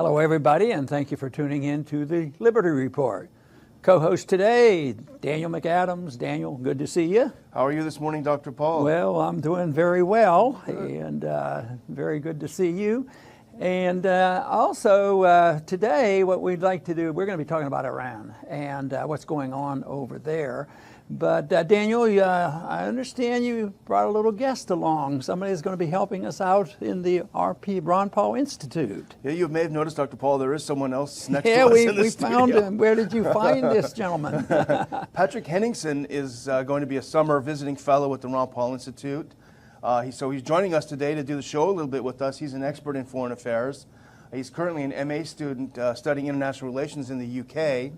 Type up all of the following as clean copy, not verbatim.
Hello, everybody, and thank you for tuning in to the Liberty Report. Co-host today, Daniel McAdams. Daniel, good to see you. How are you this morning, Dr. Paul? Well, I'm doing very well, and very good to see you. And also today, what we'd like to do, we're going to be talking about Iran and what's going on over there. But Daniel, I understand you brought a little guest along. Somebody is going to be helping us out in the R.P. Ron Paul Institute. Yeah, you may have noticed, Dr. Paul, there is someone else next to us in the we found him. Where did you find this gentleman? Patrick Henningsen is going to be a summer visiting fellow at the Ron Paul Institute. So he's joining us today to do the show a little bit with us. He's an expert in foreign affairs. He's currently an MA student studying international relations in the UK.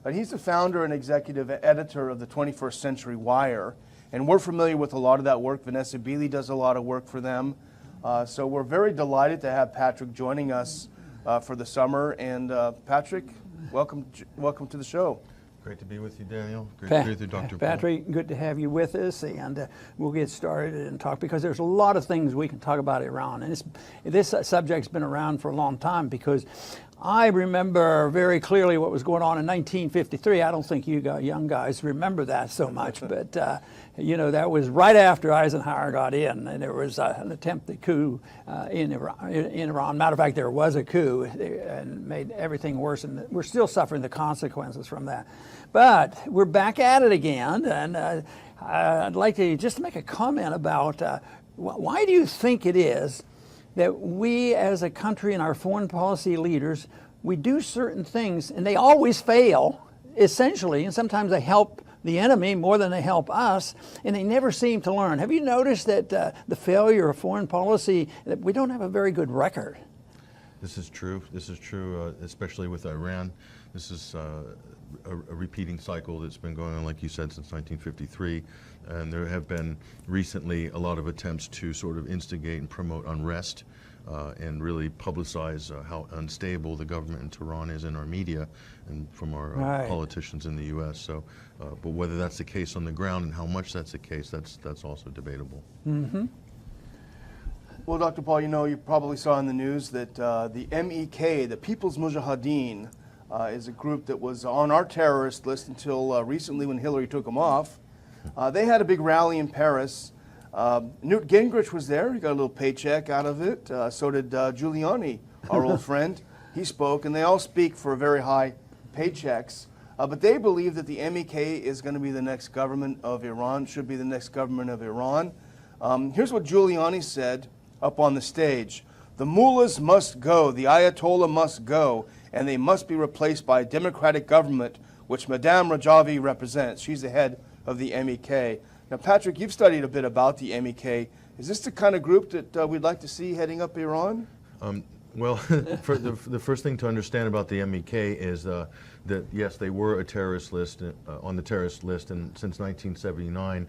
But he's the founder and executive editor of the 21st Century Wire, and we're familiar with a lot of that work. Vanessa Beeley does a lot of work for them. So we're very delighted to have Patrick joining us for the summer. And Patrick, welcome to the show. Great to be with you, Daniel. Great to be with you, Dr. Paul. Patrick, good to have you with us, and we'll get started and talk, because there's a lot of things we can talk about Iran. And this subject's been around for a long time, because I remember very clearly what was going on in 1953. I don't think you young guys remember that so much, but you know, that was right after Eisenhower got in, and there was an attempted coup in Iran. Matter of fact, there was a coup and made everything worse, and we're still suffering the consequences from that. But we're back at it again, and I'd like to just make a comment about why do you think it is that we as a country and our foreign policy leaders, we do certain things and they always fail, essentially, and sometimes they help the enemy more than they help us, and they never seem to learn. Have you noticed that the failure of foreign policy, that we don't have a very good record? This is true. This is true, especially with Iran. This is a repeating cycle that's been going on, like you said, since 1953. And there have been recently a lot of attempts to sort of instigate and promote unrest and really publicize how unstable the government in Tehran is in our media and from our politicians in the U.S. So, but whether that's the case on the ground and how much that's the case, that's also debatable. Mm-hmm. Well, Dr. Paul, you know, you probably saw in the news that the MEK, the People's Mujahideen, is a group that was on our terrorist list until recently when Hillary took them off. They had a big rally in Paris. Newt Gingrich was there. He got a little paycheck out of it. So did Giuliani, our old friend. He spoke, and they all speak for very high paychecks. But they believe that the MEK is going to be the next government of Iran, should be the next government of Iran. Here's what Giuliani said up on the stage. The mullahs must go, the Ayatollah must go, and they must be replaced by a democratic government, which Madame Rajavi represents. She's the head of the MEK. Now, Patrick, you've studied a bit about the MEK. Is this the kind of group that we'd like to see heading up Iran? Well, the first thing to understand about the MEK is that, yes, they were a terrorist list, on the terrorist list, and since 1979,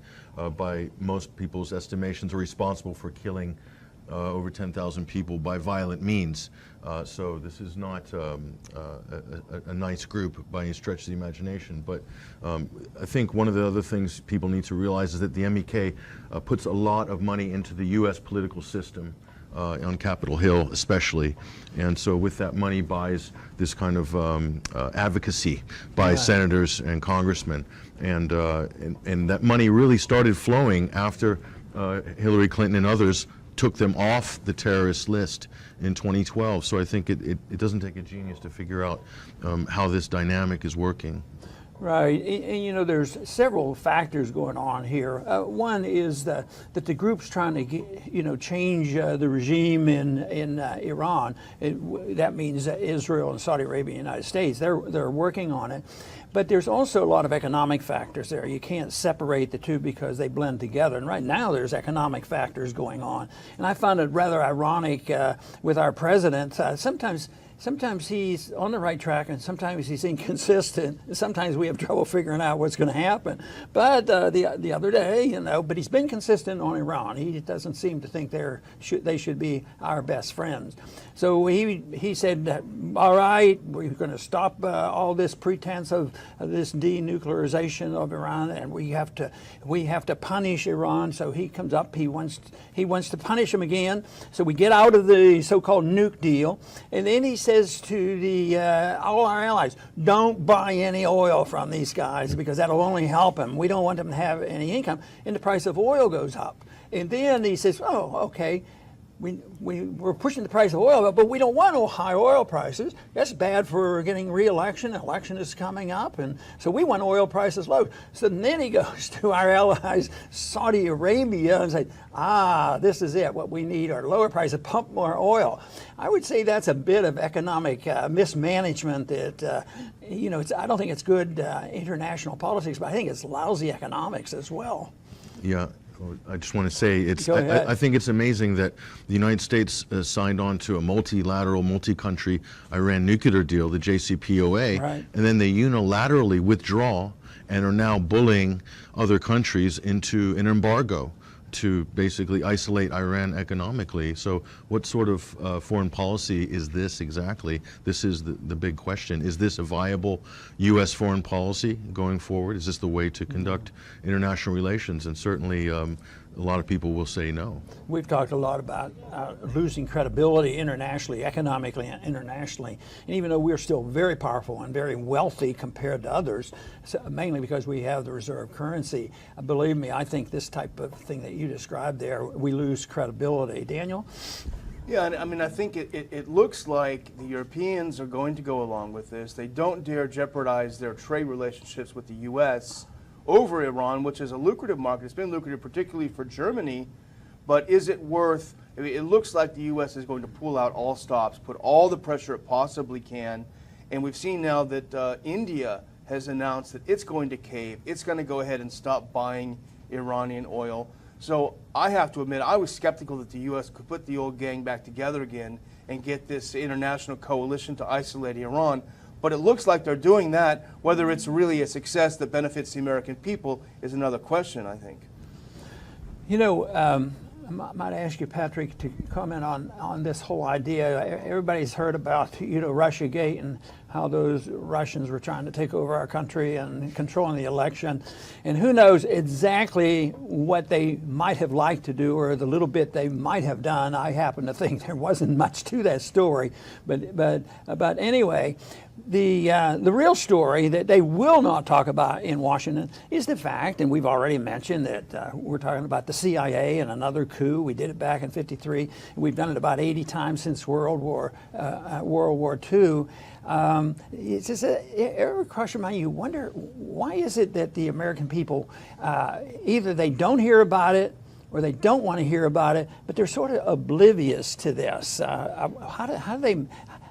by most people's estimations, are responsible for killing over 10,000 people by violent means. So this is not a nice group by any stretch of the imagination. But I think one of the other things people need to realize is that the MEK puts a lot of money into the U.S. political system, on Capitol Hill especially. And so with that money buys this kind of advocacy by senators and congressmen. And that money really started flowing after Hillary Clinton and others took them off the terrorist list in 2012. So I think it doesn't take a genius to figure out how this dynamic is working. Right, and you know, there's several factors going on here. One is that the group's trying to, change the regime in Iran. That means Israel and Saudi Arabia and the United States. They're working on it. But there's also a lot of economic factors there. You can't separate the two because they blend together. And right now there's economic factors going on. And I found it rather ironic with our president. Sometimes he's on the right track, and sometimes he's inconsistent. Sometimes we have trouble figuring out what's going to happen. But the other day, but he's been consistent on Iran. He doesn't seem to think they should be our best friends. So he said, all right, we're going to stop all this pretense of this denuclearization of Iran, and we have to punish Iran. So he comes up, he wants to punish them again. So we get out of the so-called nuke deal, and then he said, says to the all our allies, don't buy any oil from these guys because that'll only help them. We don't want them to have any income. And the price of oil goes up. And then he says, oh, okay, we're pushing the price of oil up, but we don't want high oil prices. That's bad for getting re-election. Election is coming up, and so we want oil prices low. So then he goes to our allies, Saudi Arabia, and says, this is it. What we need are lower prices, pump more oil. I would say that's a bit of economic mismanagement that, I don't think it's good international politics, but I think it's lousy economics as well. Yeah. I just want to say I think it's amazing that the United States signed on to a multilateral, multi-country Iran nuclear deal, the JCPOA, right. And then they unilaterally withdraw and are now bullying other countries into an embargo to basically isolate Iran economically. So what sort of foreign policy is this exactly? This is the big question. Is this a viable U.S. foreign policy going forward? Is this the way to conduct international relations? And certainly a lot of people will say no. We've talked a lot about losing credibility internationally, economically and internationally. And even though we're still very powerful and very wealthy compared to others, mainly because we have the reserve currency, believe me, I think this type of thing that you described there, we lose credibility. Daniel? Yeah, and I mean, I think it looks like the Europeans are going to go along with this. They don't dare jeopardize their trade relationships with the U.S. over Iran, which is a lucrative market. It's been lucrative particularly for Germany, but is it worth, it looks like the U.S. is going to pull out all stops, put all the pressure it possibly can, and we've seen now that India has announced that it's going to cave. It's going to go ahead and stop buying Iranian oil. So I have to admit, I was skeptical that the U.S. could put the old gang back together again and get this international coalition to isolate Iran. But it looks like they're doing that. Whether it's really a success that benefits the American people is another question, I think. I might ask you, Patrick, to comment on this whole idea. Everybody's heard about, Russiagate and how those Russians were trying to take over our country and controlling the election. And who knows exactly what they might have liked to do or the little bit they might have done. I happen to think there wasn't much to that story. But anyway, the real story that they will not talk about in Washington is the fact, and we've already mentioned that we're talking about the CIA and another coup. We did it back in '53. We've done it about 80 times since World War II. It's just every cross your mind, you wonder, why is it that the American people, either they don't hear about it or they don't want to hear about it, but they're sort of oblivious to this.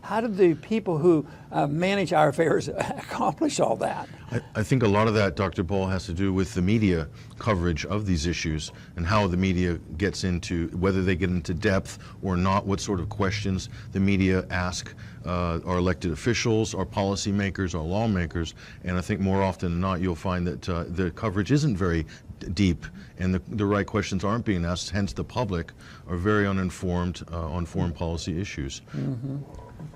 How do the people who manage our affairs accomplish all that? I think a lot of that, Dr. Paul, has to do with the media coverage of these issues and how the media gets into, whether they get into depth or not, what sort of questions the media ask our elected officials, our policymakers, our lawmakers. And I think more often than not, you'll find that the coverage isn't very deep and the right questions aren't being asked, hence the public are very uninformed on foreign policy issues. Mm-hmm.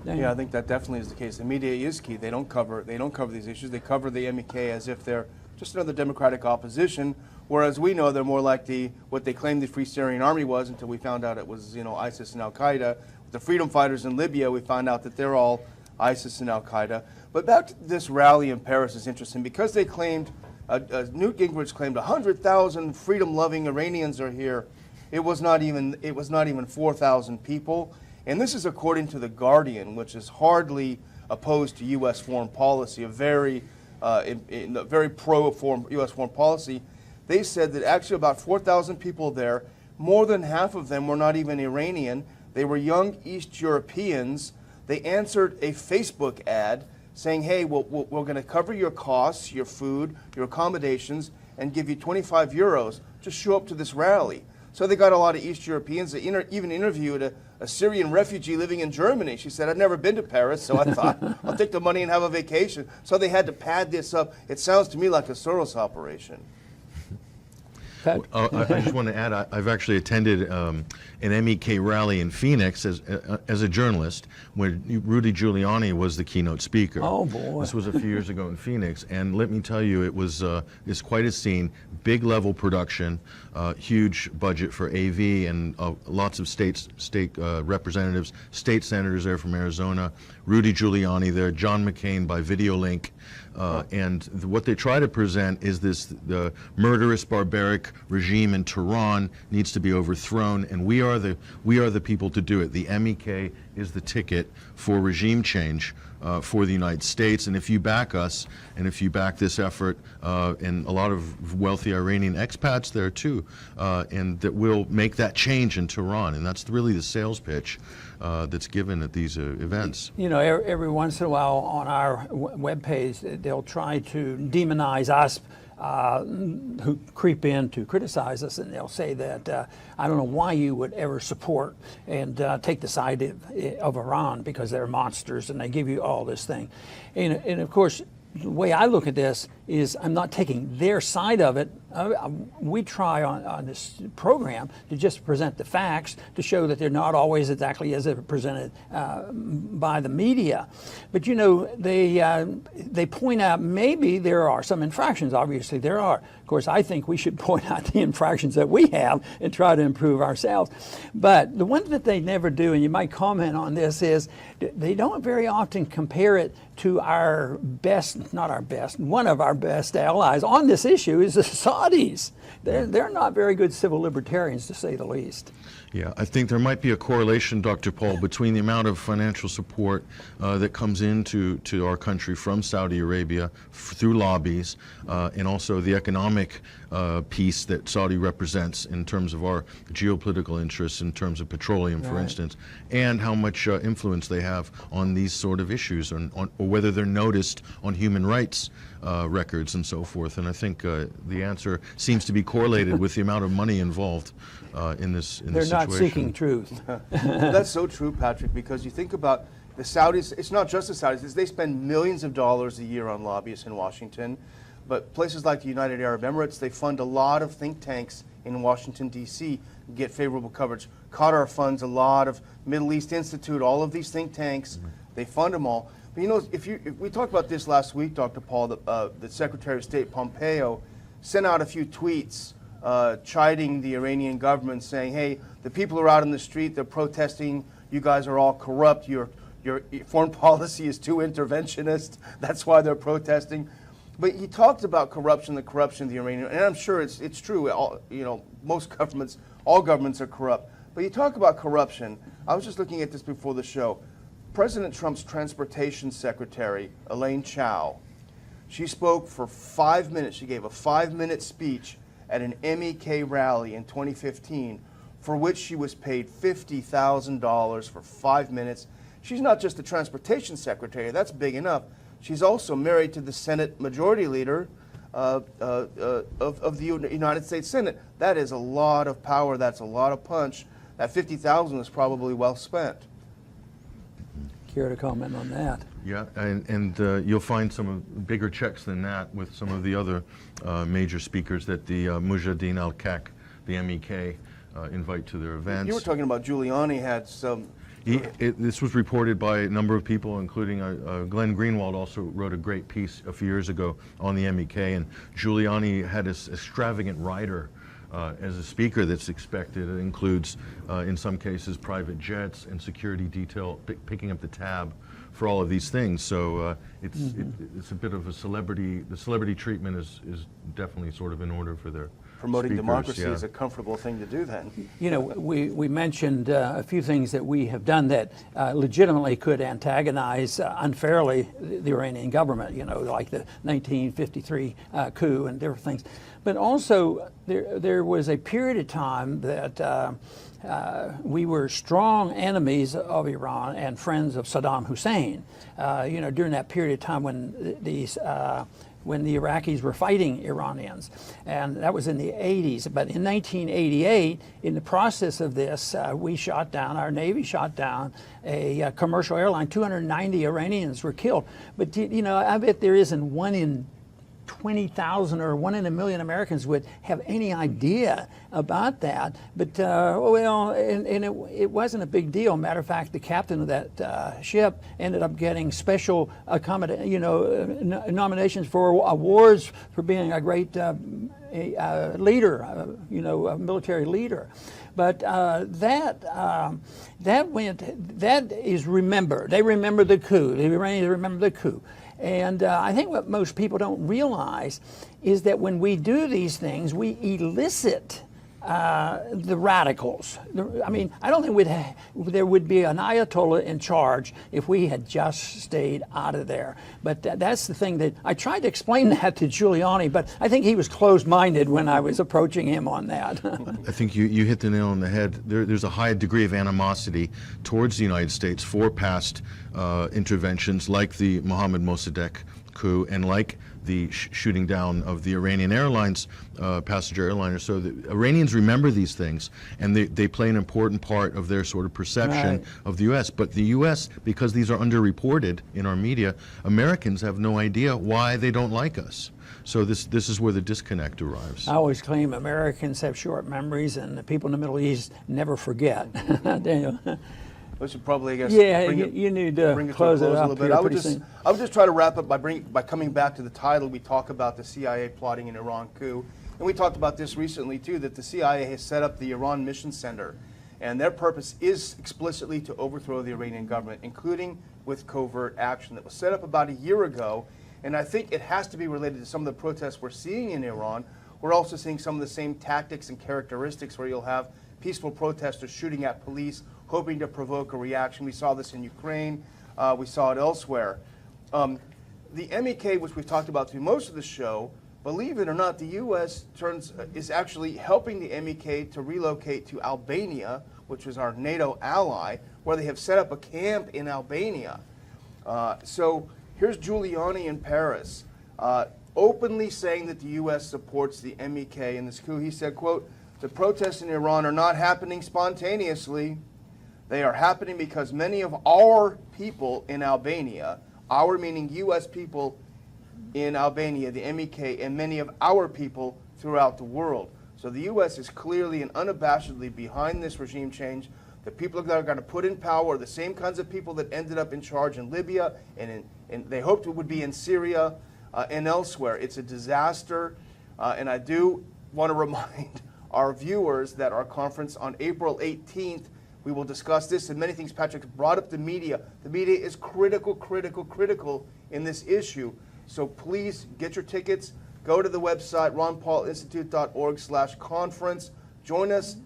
Yeah, I think that definitely is the case. The media is key. They don't cover these issues. They cover the MEK as if they're just another democratic opposition, whereas we know they're more like what they claimed the Free Syrian Army was until we found out it was ISIS and Al Qaeda. The freedom fighters in Libya, we found out that they're all ISIS and Al Qaeda. But back to this rally in Paris is interesting because they claimed Newt Gingrich claimed 100,000 freedom-loving Iranians are here. It was not even 4,000 people. And this is according to The Guardian, which is hardly opposed to U.S. foreign policy, a very pro U.S. foreign policy. They said that actually about 4,000 people there, more than half of them were not even Iranian. They were young East Europeans. They answered a Facebook ad saying, hey, we're going to cover your costs, your food, your accommodations, and give you 25 euros. Just show up to this rally. So they got a lot of East Europeans. They even interviewed a Syrian refugee living in Germany. She said, I'd never been to Paris, so I thought, I'll take the money and have a vacation. So they had to pad this up. It sounds to me like a Soros operation. Okay. I just want to add, I've actually attended an MEK rally in Phoenix as a journalist when Rudy Giuliani was the keynote speaker. Oh, boy. This was a few years ago in Phoenix, and let me tell you, it's quite a scene, big level production, huge budget for AV, and lots of state representatives, state senators there from Arizona, Rudy Giuliani there, John McCain by video link. And what they try to present is the murderous, barbaric regime in Tehran needs to be overthrown, and we are the people to do it. The MEK is the ticket for regime change for the United States, and if you back us, and if you back this effort, and a lot of wealthy Iranian expats there too, and that will make that change in Tehran, and that's really the sales pitch that's given at these events. You know, every once in a while on our webpage, they'll try to demonize us who creep in to criticize us, and they'll say that I don't know why you would ever support and take the side of Iran because they're monsters and they give you all this thing. And of course, the way I look at this is I'm not taking their side of it. We try on this program to just present the facts to show that they're not always exactly as they're presented by the media. But you know, they point out maybe there are some infractions. Obviously there are. Of course, I think we should point out the infractions that we have and try to improve ourselves. But the one that they never do, and you might comment on this, is they don't very often compare it to our best, not our best, one of our best allies on this issue is the Saudis. They're not very good civil libertarians, to say the least. Yeah, I think there might be a correlation, Dr. Paul, between the amount of financial support that comes into our country from Saudi Arabia through lobbies, and also the economic piece that Saudi represents in terms of our geopolitical interests, in terms of petroleum, for instance, and how much influence they have on these sort of issues, or whether they're noticed on human rights records and so forth. And I think the answer seems to be correlated with the amount of money involved in this situation. They're not seeking truth. That's so true, Patrick, because you think about the Saudis, it's not just the Saudis, they spend millions of dollars a year on lobbyists in Washington, but places like the United Arab Emirates, they fund a lot of think tanks in Washington, D.C., get favorable coverage. Qatar funds a lot of Middle East Institute, all of these think tanks, they fund them all. But you know, if we talked about this last week, Dr. Paul, the Secretary of State Pompeo sent out a few tweets chiding the Iranian government, saying, hey, the people are out in the street, they're protesting, you guys are all corrupt, your foreign policy is too interventionist, that's why they're protesting. But he talked about corruption, the corruption of the Iranian, and I'm sure it's true, you know, all governments are corrupt. But you talk about corruption, I was just looking at this before the show. President Trump's transportation secretary, Elaine Chao, she spoke for 5 minutes, she gave a 5-minute speech at an MEK rally in 2015, for which she was paid $50,000 for 5 minutes. She's not just the transportation secretary, that's big enough. She's also married to the Senate Majority Leader of the United States Senate. That is a lot of power, that's a lot of punch. That $50,000 was probably well spent. Care to comment on that? Yeah, and you'll find some bigger checks than that with some of the other major speakers that the Mujahideen al-Kaq, the MEK, invite to their events. You were talking about Giuliani had some... This was reported by a number of people, including Glenn Greenwald also wrote a great piece a few years ago on the MEK, and Giuliani had this extravagant rider as a speaker that's expected. It includes, in some cases, private jets and security detail picking up the tab for all of these things. So it's a bit of a celebrity. The celebrity treatment is definitely sort of in order for their promoting speakers, democracy yeah. is a comfortable thing to do then. You know, we mentioned a few things that we have done that legitimately could antagonize unfairly the Iranian government, you know, like the 1953 coup and different things. But also there was a period of time that we were strong enemies of Iran and friends of Saddam Hussein. You know, during that period of time when when the Iraqis were fighting Iranians, and that was in the 80s. But in 1988, in the process of this, our Navy shot down a commercial airline. 290 Iranians were killed. But you know, I bet there isn't one in 20,000 or 1 in a million Americans would have any idea about that. But well, and it wasn't a big deal. Matter of fact, the captain of that ship ended up getting special nominations for awards for being a great leader, a military leader. But that is remembered. They remember the coup. The Iranians remember the coup. And I think what most people don't realize is that when we do these things, we elicit the radicals. I mean, I don't think there would be an Ayatollah in charge if we had just stayed out of there. But that's the thing that I tried to explain that to Giuliani, but I think he was closed-minded when I was approaching him on that. I think you hit the nail on the head. There's a high degree of animosity towards the United States for past interventions like the Mohammad Mossadegh coup and like the shooting down of the Iranian Airlines passenger airliner. So the Iranians remember these things, and they play an important part of their sort of perception of the U.S. But the U.S., because these are underreported in our media, Americans have no idea why they don't like us. So this is where the disconnect arrives. I always claim Americans have short memories, and the people in the Middle East never forget. Daniel. We should probably, I guess, you need to bring it close to a it close up a little bit. I would just try to wrap up by coming back to the title. We talk about the CIA plotting an Iran coup, and we talked about this recently too. That the CIA has set up the Iran Mission Center, and their purpose is explicitly to overthrow the Iranian government, including with covert action. That was set up about a year ago, and I think it has to be related to some of the protests we're seeing in Iran. We're also seeing some of the same tactics and characteristics where you'll have peaceful protesters shooting at police, hoping to provoke a reaction. We saw this in Ukraine. We saw it elsewhere. The MEK, which we've talked about through most of the show, believe it or not, the U.S. is actually helping the MEK to relocate to Albania, which is our NATO ally, where they have set up a camp in Albania. So here's Giuliani in Paris, openly saying that the U.S. supports the MEK in this coup. He said, quote, "The protests in Iran are not happening spontaneously. They are happening because many of our people in Albania, our meaning U.S. people in Albania, the MEK, and many of our people throughout the world." So the U.S. is clearly and unabashedly behind this regime change. The people that are going to put in power are the same kinds of people that ended up in charge in Libya, and they hoped it would be in Syria and elsewhere. It's a disaster, and I do want to remind our viewers that our conference on April 18th, we will discuss this and many things. Patrick brought up the media. The media is critical in this issue. So please get your tickets. Go to the website, ronpaulinstitute.org/conference. Join us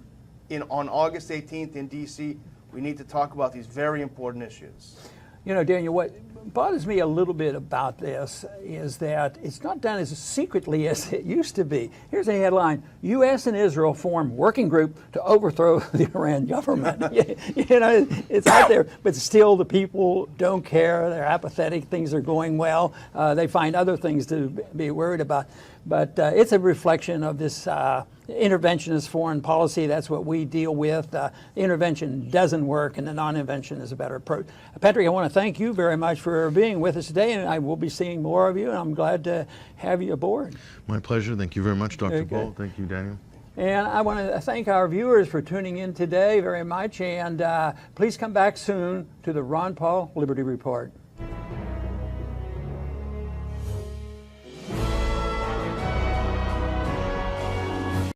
on August 18th in D.C. We need to talk about these very important issues. You know, Daniel, what bothers me a little bit about this is that it's not done as secretly as it used to be. Here's a headline: U.S. and Israel form working group to overthrow the Iran government. You know, it's out there, but still the people don't care. They're apathetic. Things are going well. They find other things to be worried about. But it's a reflection of this interventionist foreign policy. That's what we deal with. Intervention doesn't work, and the non-intervention is a better approach. Patrick, I want to thank you very much for being with us today, and I will be seeing more of you, and I'm glad to have you aboard. My pleasure. Thank you very much, Dr. Paul. Thank you, Daniel. And I want to thank our viewers for tuning in today very much, and please come back soon to the Ron Paul Liberty Report.